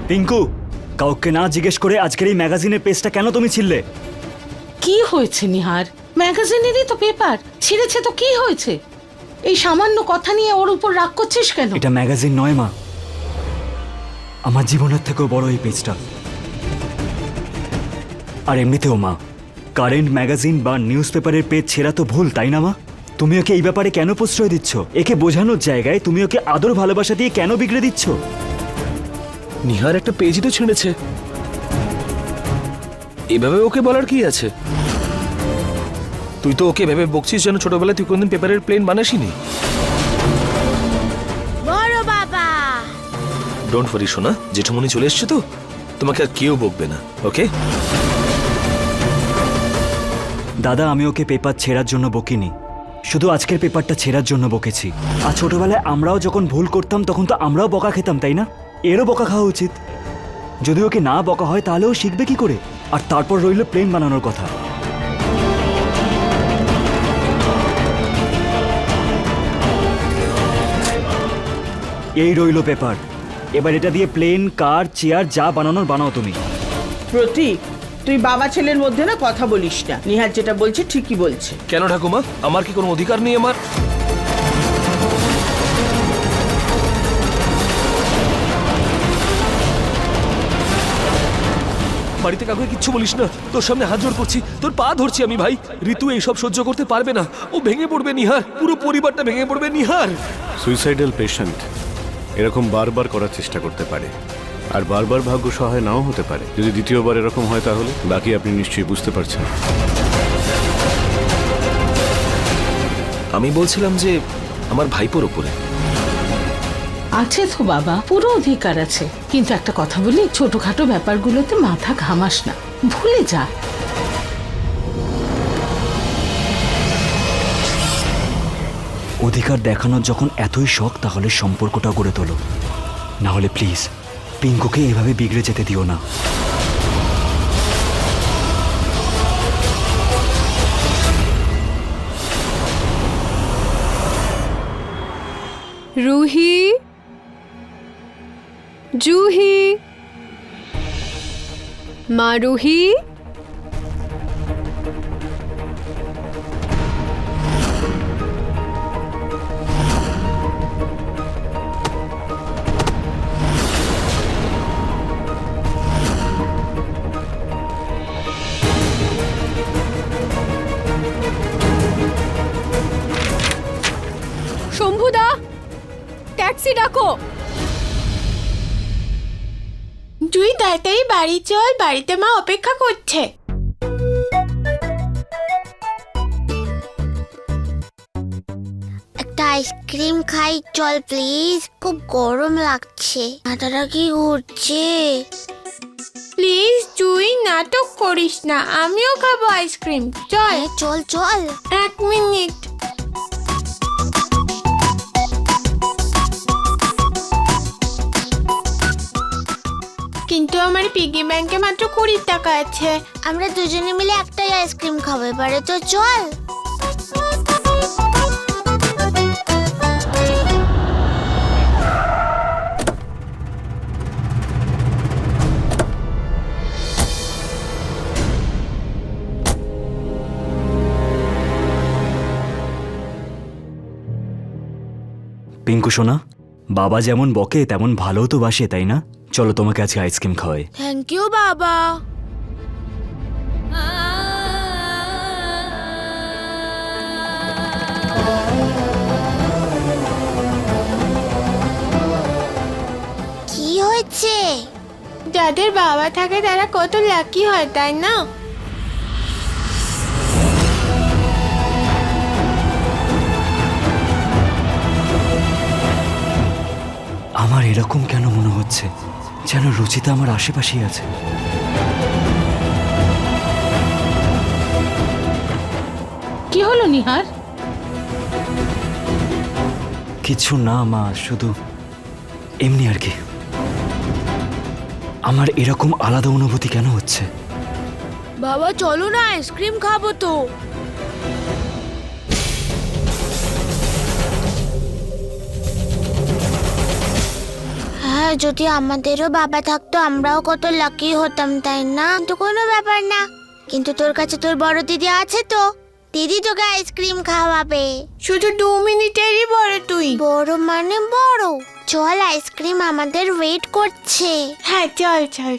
পিঙ্কু, কাউকে না জিজ্ঞেস করে আজকের এই ম্যাগাজিনের পেজটা কেন তুমি ছিললে? কি হয়েছে নিহার? ম্যাগাজিনেরই তো পেপার ছিঁড়েছে তো কি হয়েছে? এই সামান্য কথা নিয়ে ওর উপর রাগ করছিস কেন? এটা ম্যাগাজিন নয় মা, আমার জীবনের থেকেও বড় এই পেজটা। আর এমনিতেও মা, কারেন্ট ম্যাগাজিন বা নিউজ পেপারের পেজ ছেঁড়া তো ভুল, তাই না মা? তুমি ওকে এই ব্যাপারে কেন প্রশ্রয় দিচ্ছ? একে বোঝানোর জায়গায় তুমি ওকে আদর ভালোবাসা দিয়ে কেন বিগড়ে দিচ্ছ? নিহার একটা পেজই তো ছিঁড়েছে, এভাবে ওকে বলার কি আছে? তুই তো ওকে ভেবে বকছিস যেন ছোটবেলায় তুই কোনদিন পেপারের প্লেন বানাসিনি। বড় বাবা, ডোন্ট ওয়ারি সোনা, জেঠুমনি চলে এসছে তো, তোমাকে আর কেউ বকবে না, ওকে? দাদা, আমি ওকে পেপার ছেঁড়ার জন্য বকিনি, শুধু আজকের পেপারটা ছেঁড়ার জন্য বকেছি। আর ছোটবেলায় আমরাও যখন ভুল করতাম তখন তো আমরাও বকা খেতাম, তাই না? এরও বকা খাওয়া উচিত। যদি ওকে না বকা হয় তাহলে ও শিখবে কি করে? আর তারপর রইল প্লেন বানানোর কথা। এই রইল পেপার, এবার এটা দিয়ে প্লেন, কার, চেয়ার যা বানানোর বানাও তুমি। প্রতীক, তুই বাবা ছেলের মধ্যে না কথা বলিস না। নিহার যেটা বলছে ঠিকই বলছে। কেন ঠাকুমা, আমার কি কোনো অধিকার নেই? আমার বাড়িতে কাউকে কিচ্ছু বলিস না, তোর সামনে হাত জোড় করছি, তোর পা ধরছি আমি ভাই। ঋতু এইসব সহ্য করতে পারবে না, ও ভেঙে পড়বে নিহার, পুরো পরিবারটা ভেঙে পড়বে নিহার। সুইসাইডাল পেশেন্ট এরকম বারবার করার চেষ্টা করতে পারে, আর বারবার ভাগ্য সহায় নাও হতে পারে। যদি দ্বিতীয়বার এরকম হয় তাহলে বাকি আপনি নিশ্চয়ই বুঝতে পারছেন। আমি বলছিলাম যে আমার ভাইপোর উপরে আছে তো বাবা, পুরো অধিকার আছে, কিন্তু একটা কথা বলি, ছোটখাটো ব্যাপারগুলোতে মাথা ঘামাস না, ভুলে যা। অধিকার দেখানোর যখন এতই শখ, তাহলে সম্পর্কটা গড়ে তোলো, না হলে প্লিজ পিঙ্কুকে এভাবে বিগড়ে যেতে দিও না। রুহি, জুহি, মা রুহি, শম্ভুদা, ট্যাক্সি ডাকো। তুই তাড়াতাড়ি বাড়ি চল, বাড়িতে মা অপেক্ষা করছে। একটা আইসক্রিম খাই চল প্লিজ, খুব গরম লাগছে, মাথাটা কি ঘুরছে। প্লিজ তুই নাটক করিস না, আমিও খাবো আইসক্রিম, চল চল চল। 1 মিনিট। কিন্তু আমার পিগি ব্যাংকে মাত্র 20 টাকা আছে। আমরা দুজনে মিলে একটাই আইসক্রিম খাবো এবারে, তো চল। পিঙ্কু সোনা, বাবা যেমন বকে তেমন ভালো তো বাসে, তাই না? চলো তোমাকে আজকে আইসক্রিম খাওয়াই। থ্যাংক ইউ বাবা। কি হয়েছে? যাদের বাবা থাকে তারা কত লাকি হয়, তাই না? আমার এরকম কেন মনে হচ্ছে যেন রুচিতা আমার আশেপাশেই আছে। কি হলো নিহার? কিছু না মা, শুধু এমনি আর কি। আমার এরকম আলাদা অনুভূতি কেন হচ্ছে? বাবা চলো না, আইসক্রিম খাবো তো। হ্যাঁ হ্যাঁ, যদি আমাদেরও বাবা থাকতো আমরাও কত লাকি হতাম, তাই না? তো কোনো ব্যাপার না। কিন্তু তোর কাছে তোর বড় দিদি আছে তো, দিদি তোকে আইসক্রিম খাওয়াবে। শুধু 2 মিনিটেরই বড় তুই। বড় মানে বড়। চল, আইসক্রিম আমাদের ওয়েট করছে। হ্যাঁ, চল চল।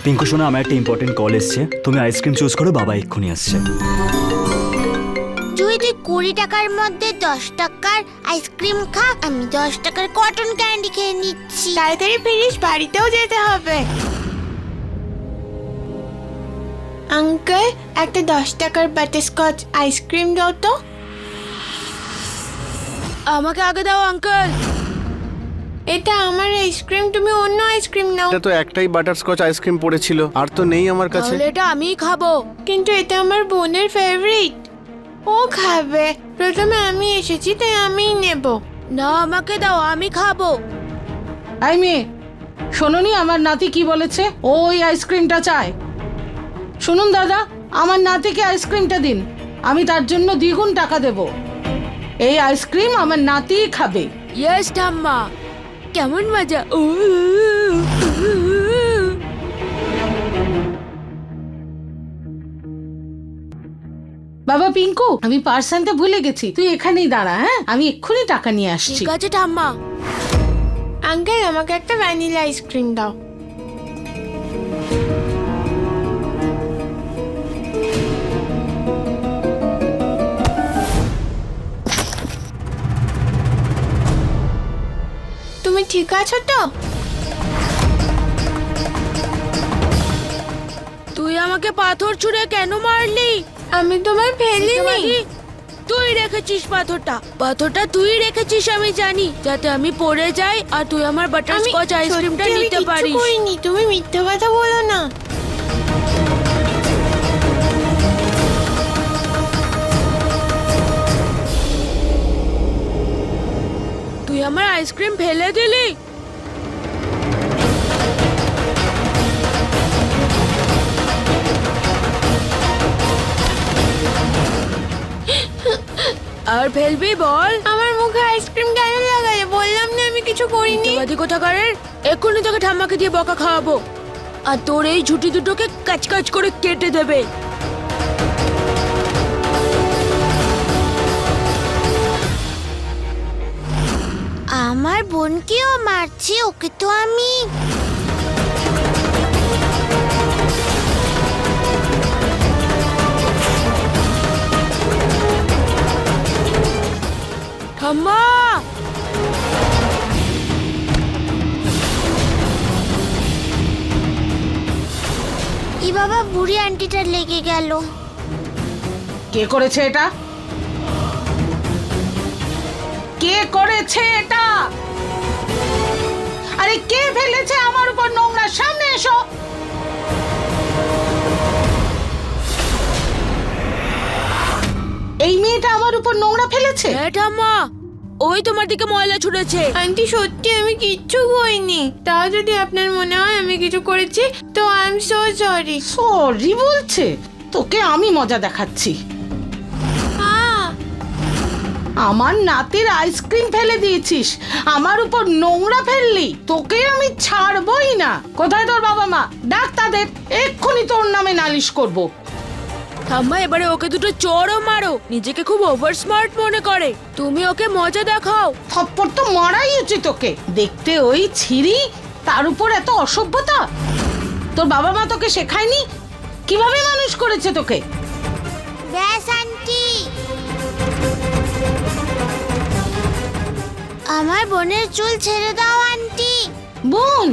পিঙ্কু শোনা, আমার একটা ইম্পর্টেন্ট কল এসছে, তুমি আইসক্রিম চুজ করো, বাবা এক্ষুনি আসছে। তুই 20 টাকার মধ্যে 10 টাকার আইসক্রিম খা, আমি 10 টাকার কটন ক্যান্ডি খেয়ে নিচ্ছি। তাড়াতাড়ি ফিরিস, বাড়িতেও যেতে হবে। আঙ্কেল, একটা 10 টাকার বাটারস্কচ আইসক্রিম দাও তো। আমাকে আগে দাও আঙ্কেল। এটা আমার আইসক্রিম, তুমি অন্য আইসক্রিম নাও। এটা তো একটাই বাটারস্কচ আইসক্রিম পড়েছিল, আর তো নেই আমার কাছে। তাহলে এটা আমিই খাবো। কিন্তু এটা আমার বোনের ফেভারিট, ও খাবে। প্রথমে আমি এসেছি, তাই আমিই নেব। না, আমাকে দাও, আমি খাবো। এই মেয়ে, শোনোনি আমার নাতি কি বলেছে? ও ওই আইসক্রিমটা চায়। শুনুন দাদা, আমার নাতিকে আইসক্রিমটা দিন, আমি তার জন্য দ্বিগুণ টাকা দেব। এই আইসক্রিম আমার নাতিই খাবে। ইয়েস ঠাম্মা, কেমন মজা। বাবা পিঙ্কু, আমি পার্স আনতে ভুলে গেছি, তুই এখানেই দাঁড়া। হ্যাঁ, আমি এক্ষুনি টাকা নিয়ে আসছি। ঠিক আছে ঠাম্মা। আঙ্কেল, আমাকে একটা ভ্যানিলা আইসক্রিম দাও। তুমি ঠিক আছো তো? তুই আমাকে পাথর ছুঁড়ে কেন মারলি? আমি তোমায় ফেলিনি। তুই রেখেছিস পাথরটা, পাথরটা তুই রেখেছিস, আমি জানি, যাতে আমি পড়ে যাই আর তুই আমার বাটারস্কচ আইসক্রিমটা নিতে পারিস। করিনি, তুমি মিথ্যা কথা বলো না। তুই আমার আইসক্রিম ফেলে দিলি। আর ফেলবি বল? আমার মুখে আইসক্রিম কেন লাগালে? বললাম না আমি কিছু করিনি। মিথ্যাবাদী কোথাকারের, এক্ষুনি তোকে ঠাম্মাকে দিয়ে বকা খাওয়াবো, আর তোর এই ঝুটি দুটোকে কাচ কাচ করে কেটে দেবে। আমার বোনকেও মারছে, ওকে তো আমি। ঠাম্মা, ই বাবা, বুড়ি আন্টিটা লেগে গেল। কে করেছে এটা? কে করেছে এটা? আরে কে ফেলেছে আমার উপর নোংরা? সামনে এসো। এই মেয়েটা আমার উপর নোংরা ফেলেছে। হ্যাঁ ঠাম্মা, ওই তোমার দিকে ময়লা ছুঁড়েছে। আন্টি, সত্যি আমি কিচ্ছু করিনি। তাও যদি আপনার মনে হয় আমি কিছু করেছি, তো I am so sorry. Sorry বলছে? তোকে আমি মজা দেখাচ্ছি। আমার নাতির আইসক্রিম ফেলে দিয়েছিস, আমার উপর নোংরা ফেললি, তোকে আমি ছাড়বই না। কোথায় তোর বাবা মা? ডাক তাদের, এক্ষুনি তোর নামে নালিশ করব। ঠাম্মা, এবারে ওকে দুটো চড়ও মারো, নিজেকে খুব ওভার স্মার্ট মনে করে, তুমি ওকে মজা দেখাও। থপ্পড় তো মারাই উচিত তোকে। দেখতে ওই ছিঁড়ি, তার উপর এত অসভ্যতা। তোর বাবা মা তোকে শেখায়নি? কিভাবে মানুষ করেছে তোকে? ব্যাস আন্টি, আমার বোনের চুল ছেড়ে দাও আন্টি। বোন?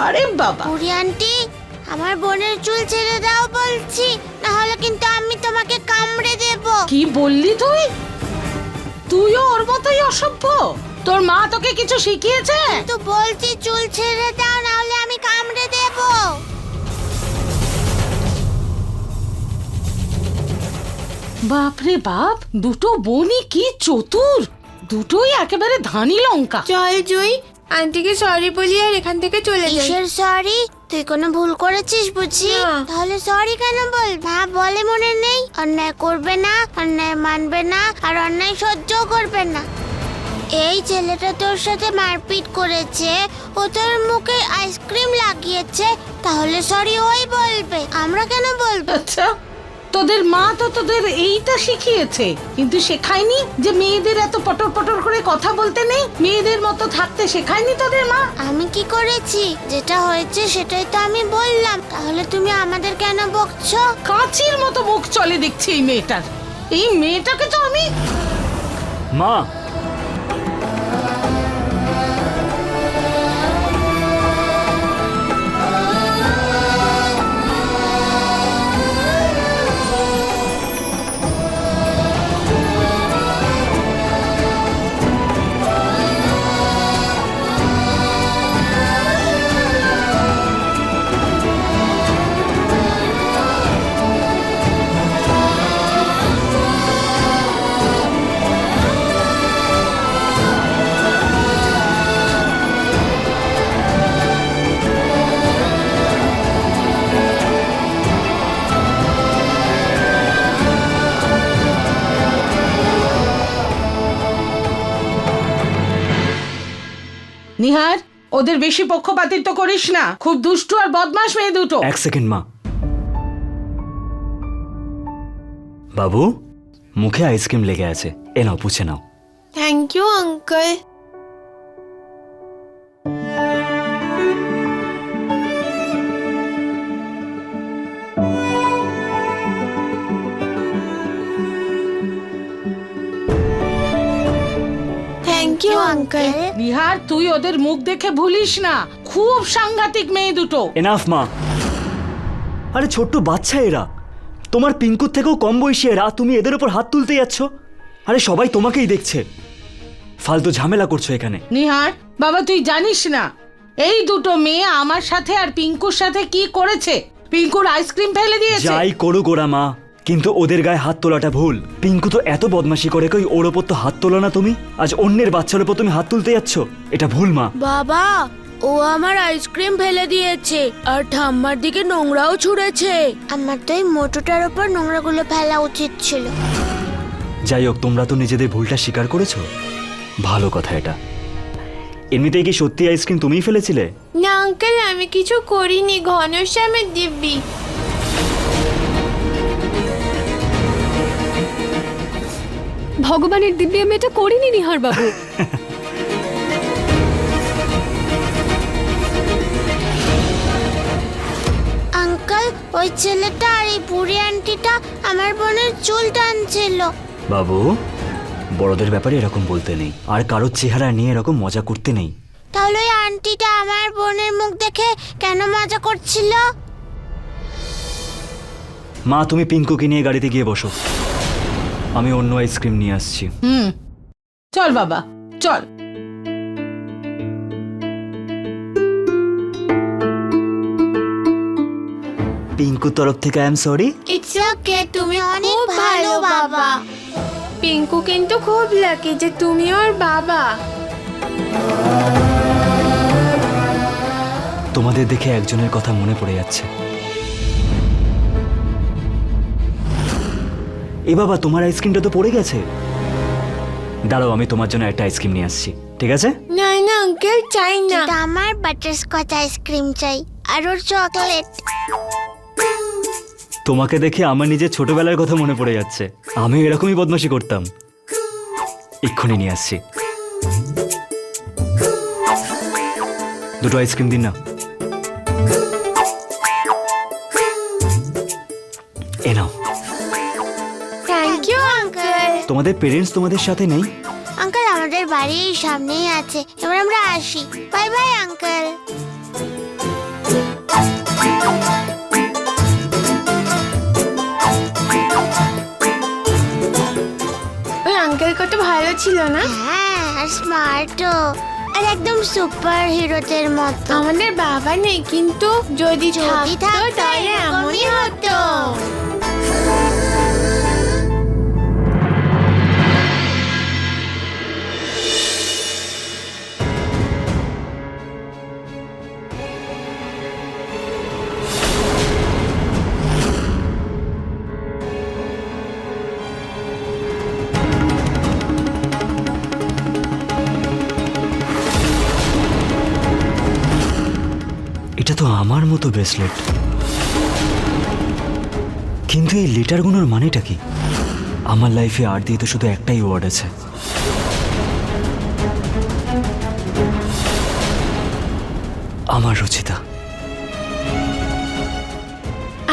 আরে বাবা, বুড়ি আন্টি, আমার বোনের চুল ছেড়ে দাও বলছি, না হলে কিন্তু আমি তোমাকে কামড়ে দেব। কি বললি তুই? তুইও ওর মতোই অসভ্য? তোর মা তোকে কিছু শিখিয়েছে? তো বলছি চুল ছেড়ে দাও, নাহলে আমি কামড়ে দেব। বাপরে বাপ, দুটো বোনই কি চতুর, দুটোই একেবারে ধানি লঙ্কা। চল জুই, আন্টিকে সরি বলি আর এখান থেকে চলে যাই। কিসের সরি? তুই কোনো ভুল করেছিস বুঝি? না। তাহলে সরি কেন বল? মা বলে মনে নেই? অন্যায় করবে না, অন্যায় মানবে না, আর অন্যায় সহ্যও করবে না। এই ছেলেটা তোর সাথে মারপিট করেছে, ও তোর মুখে আইসক্রিম লাগিয়েছে, তাহলে সরি ওই বলবে, আমরা কেন বলবো? আচ্ছা, তোদের মা তো তোদের এইটা শিখিয়েছে, কিন্তু শেখায়নি যে মেয়েদের এত পটর পটর করে কথা বলতে নেই, মেয়েদের মতো থাকতে শেখায়নি তোদের মা? আমি কি করেছি? যেটা হয়েছে সেটাই তো আমি বললাম, তাহলে তুমি আমাদের কেন বকছো? কাঁচির মতো মুখ চলে দেখছি এই মেয়েটার। এই মেয়েটাকে তো আমি... মা, নিহার, ওদের বেশি পক্ষপাতিত্ব করিস না, খুব দুষ্টু আর বদমাশ মেয়ে দুটো। এক সেকেন্ড মা। বাবু, মুখে আইসক্রিম লেগে আছে, এ নাও পুছে নাও। Thank you uncle. Thank you uncle. Nihar, তুই ওদের মুখ দেখে ভুলিস না, খুব সাংঘাতিক মেয়ে দুটো। এনাফ মা। আরে ছোট্ট বাচ্চা এরা, তোমার পিঙ্কুর থেকেও কম বয়সী এরা, তুমি এদের উপর হাত তুলতে যাচ্ছ? আরে সবাই তোমাকেই দেখছে, ফালতু ঝামেলা করছো এখানে। নিহার বাবা, তুই জানিস না এই দুটো মেয়ে আমার সাথে আর পিঙ্কুর সাথে কি করেছে? পিঙ্কুর আইসক্রিম ফেলে দিয়েছে। যাই করুক ওরা মা, কিন্তু ওদের গায়ে হাত তোলাটা ভুল। পিঙ্কু তো এত বদমাশি করে, কই ওর ওপর তো হাত তোলো না তুমি? আজ অন্যের বাচ্চার ওপর তুমি হাত তুলতে যাচ্ছ, এটা ভুল মা। বাবা, ও আমার আইসক্রিম ফেলে দিয়েছে আর ঠাম্মার দিকে নোংরাও ছুঁড়েছে। আমার তো এই মোটুটার উপর নোংরাগুলো ফেলা উচিত ছিল। যাই হোক, তোমরা তো নিজেদের ভুলটা স্বীকার করেছো, ভালো কথা এটা। এমনিতেই কি সত্যি আইসক্রিম তুমিই ফেলেছিলে? না আঙ্কেল, আমি কিছু করিনি, ঘনশ্যামের দিব্যি। ভগবানের দিব্যি, আমি এটা করিনি নিহার বাবু। আঙ্কেল, ওই ছেলেটা আর এই বুড়ি আন্টিটা আমার বোনের চুল টানছিল। বাবু, বড়দের ব্যাপারে এরকম বলতে নেই, আর কারোর চেহারা নিয়ে এরকম মজা করতে নেই। তাহলে ওই আন্টিটা আমার বোনের মুখ দেখে কেন মজা করছিল? মা, তুমি পিঙ্কুকে নিয়ে গাড়িতে গিয়ে বসো, আমি অন্য আইসক্রিম নিয়ে আসছি। চল বাবা, চল। পিঙ্কুর তরফ থেকে I am sorry. It's okay, তুমি অনেক খুব ভালো বাবা। পিঙ্কু কিন্তু খুব লাকি যে তুমি ওর বাবা। তোমাদের দেখে একজনের কথা মনে পড়ে যাচ্ছে। এ বাবা, তোমার আইসক্রিমটা তো পড়ে গেছে। দাঁড়াও, আমি তোমার জন্য একটা আইসক্রিম নিয়ে আসছি, ঠিক আছে? না না আঙ্কেল, চাই না। কিন্তু আমার বাটারস্কচ আইসক্রিম চাই, আর ওর চকলেট। তোমাকে দেখে আমার নিজের ছোটবেলার কথা মনে পড়ে যাচ্ছে, আমিও এরকমই বদমাশি করতাম। এক্ষুনি নিয়ে আসছি। দুটো আইসক্রিম দিন না। এ নাও। Thank you uncle. তোমাদের পেরেন্টস তোমাদের সাথে নেই? আঙ্কেল, আমাদের বাড়ির সামনেই আছে, এবার আমরা আসি। Bye bye uncle. ওই আঙ্কেল কত ভালো ছিল না? হ্যাঁ, আর স্মার্টও, আর একদম সুপার হিরোদের মতো। আমাদের বাবা নেই, কিন্তু যদি থাকতো তাহলে এমনই হতো। এটা তো আমার মতো ব্রেসলেট, কিন্তু এই লেটারগুলোর মানেটা কি? আমার লাইফে আর দিয়ে তো শুধু একটাই ওয়ার্ড আছে, আমার রুচিতা।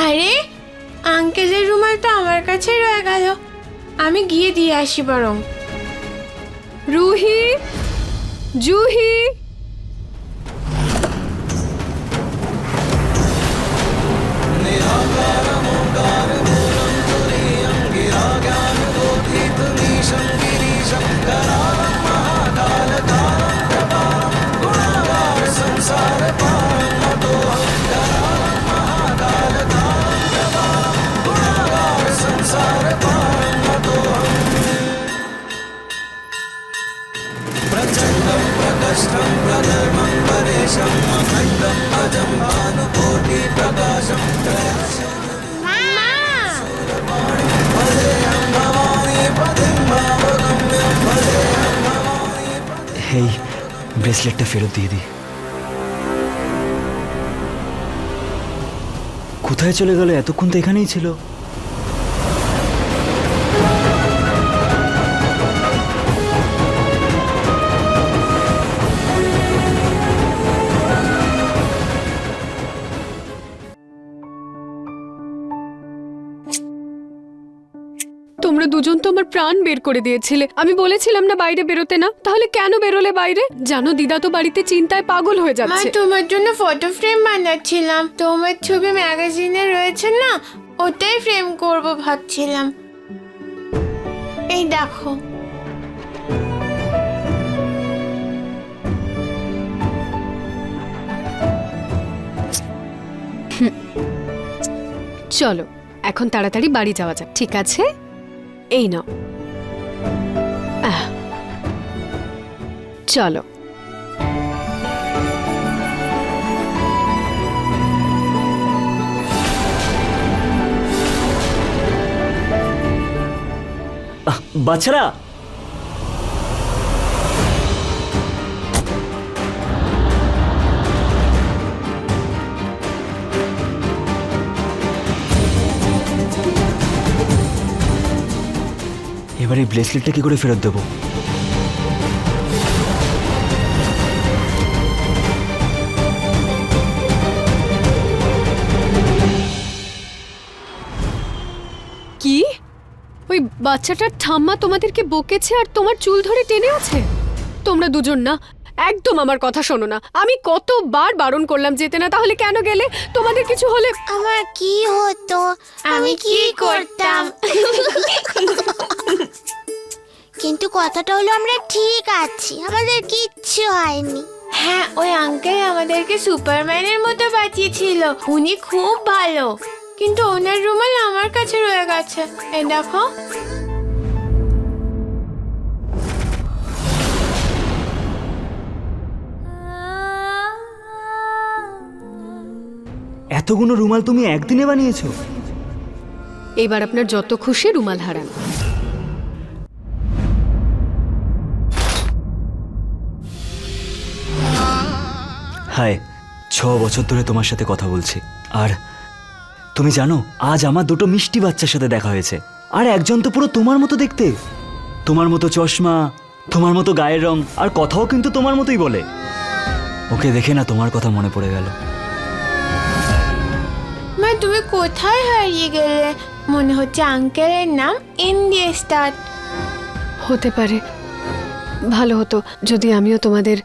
আরে আঙ্কেলের রুমাল তো আমার কাছে রয়ে গেল, আমি গিয়ে দিয়ে আসি বরং। রুহি, জুহি, এই ব্রেসলেটটা ফেরত দিয়ে দিই। কোথায় চলে গেল? এতক্ষণ তো এখানেই ছিল। তোমরা দুজন তো আমার প্রাণ বের করে দিয়েছিলে। আমি বলেছিলাম না বাইরে বেরোতে না, তাহলে কেন বেরোলে বাইরে? জানো দিদা তো বাড়িতে চিন্তায় পাগল হয়ে মা, যাচ্ছে। তোমার জন্য ফটো ফ্রেম বানাচ্ছিলাম। তোমার ছবি ম্যাগাজিনে রয়েছে না, ওটাই ফ্রেম করব ভাবছিলাম। এই দেখো। চলো এখন তাড়াতাড়ি বাড়ি যাওয়া যাক, ঠিক আছে? এই নাও। চলো। বাচ্চারা, এবার এই ব্রেসলেটটা কি করে ফেরত দেবো? কি? ওই বাচ্চাটার ঠাম্মা তোমাদেরকে বকেছে আর তোমার চুল ধরে টেনে আছে? তোমরা দুজন না, একদম আমার কথা শোনো না। আমি কতবার বারণ করলাম যেতে না, তাহলে কেন গেলে? তোমাদের কিছু হলে আমার কি হতো? আমি কি করতাম? কিন্তু কথাটা হলো আমরা ঠিক আছি, আমাদের কিচ্ছু হয়নি। হ্যাঁ, ওই আঙ্কেল আমাদেরকে সুপারম্যানের মতো বাঁচিয়েছিল। উনি খুব ভালো, কিন্তু ওনার রুমাল আমার কাছে রয়ে গেছে। এই দেখো। এতগুলো রুমাল তুমি একদিনে বানিয়েছো? এবার আপনার যত খুশি রুমাল হারান। হাই, 6 বছর ধরে তোমার সাথে কথা বলছি, আর তুমি জানো আজ আমার দুটো মিষ্টি বাচ্চার সাথে দেখা হয়েছে। আর একজন তো পুরো তোমার মতো দেখতে, তোমার মতো চশমা, তোমার মতো গায়ের রং, আর কথাও কিন্তু তোমার মতোই বলে। ওকে দেখে না তোমার কথা মনে পড়ে গেল। মা, তুমি কোথায় হারিয়ে গেলে? মনে হচ্ছে আঙ্কেলের নাম এন দিয়ে স্টার্ট। হতে পারে। ভালো হতো যদি আমিও তোমাদের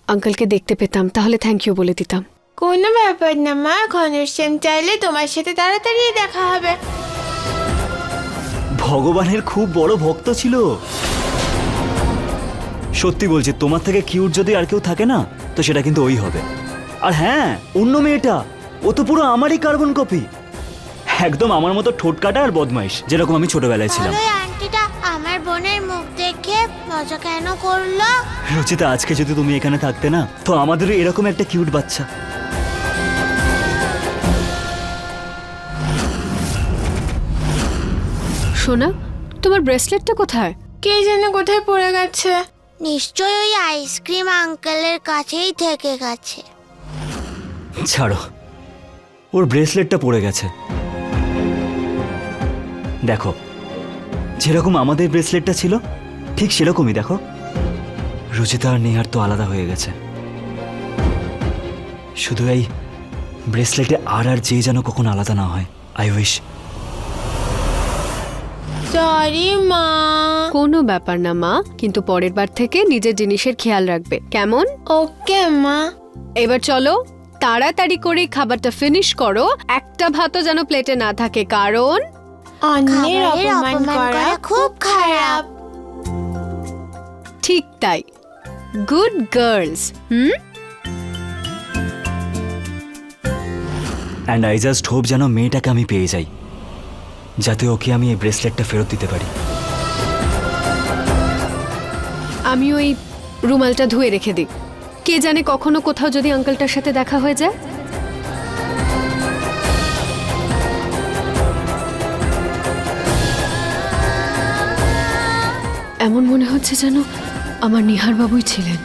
আঙ্কেলকে দেখতে পেতাম, তাহলে থ্যাংক ইউ বলে দিতাম। কোনো ব্যাপার না মা, ঘনশ্যাম চাইলে তোমার সাথে তাড়াতাড়ি দেখা হবে। ভগবানের খুব বড় ভক্ত ছিল। সত্যি বলছি, তোমার থেকে কিউট যদি আর কেউ থাকে না, তো সেটা কিন্তু ওই হবে। আর হ্যাঁ, অন্য মেয়েটা, ও তো পুরো আমারই কার্বন কপি, একদম আমার মতো ঠোঁট কাটা আর বদমাইশ, যেরকম আমি ছোটবেলায় ছিলাম। তাহলে ওই আন্টিটা আমার বোনের মুখ দেখে মজা কেন করলো? রুচিতা, আজকে যদি তুমি এখানে থাকতে না, তো আমাদেরও এরকম একটা কিউট বাচ্চা। সোনা, তোমার ব্রেসলেটটা কোথায়? কে জানে কোথায় পড়ে গেছে। নিশ্চয়ই ওই আইসক্রিম আঙ্কেলের কাছেই থেকে গেছে। ছাড়ো, ওর ব্রেসলেটটা পড়ে গেছে। দেখো, যেরকম আমাদের ব্রেসলেটটা ছিল ঠিক সেরকমই দেখো। রুচিতা আর নেহার তো আলাদা হয়ে গেছে, শুধু এই ব্রেসলেটে আর যে যেন কখন আলাদা না হয়। I wish. সরি মা। কোনো ব্যাপার না মা, কিন্তু পরের বার থেকে নিজের জিনিসের খেয়াল রাখবে, কেমন? ওকে মা। এবার চলো তাড়াতাড়ি করে খাবারটা ফিনিশ করো, একটা ভাতও যেন প্লেটে না থাকে, কারণ অন্যের খাবারের অপমান করা খুব খারাপ। ঠিক তাই, good girls. And I just hope যেন মেয়েটাকে আমি পেয়ে যাই, যাতে ওকে আমি এই ব্রেসলেটটা ফেরত দিতে পারি। আমি ওই রুমালটা ধুয়ে রেখে দিই, কে জানে কখনো কোথাও যদি আঙ্কেলটার সাথে দেখা হয়ে যায়। এমন মনে হচ্ছে যেন আমার নিহার বাবুই ছিলেন।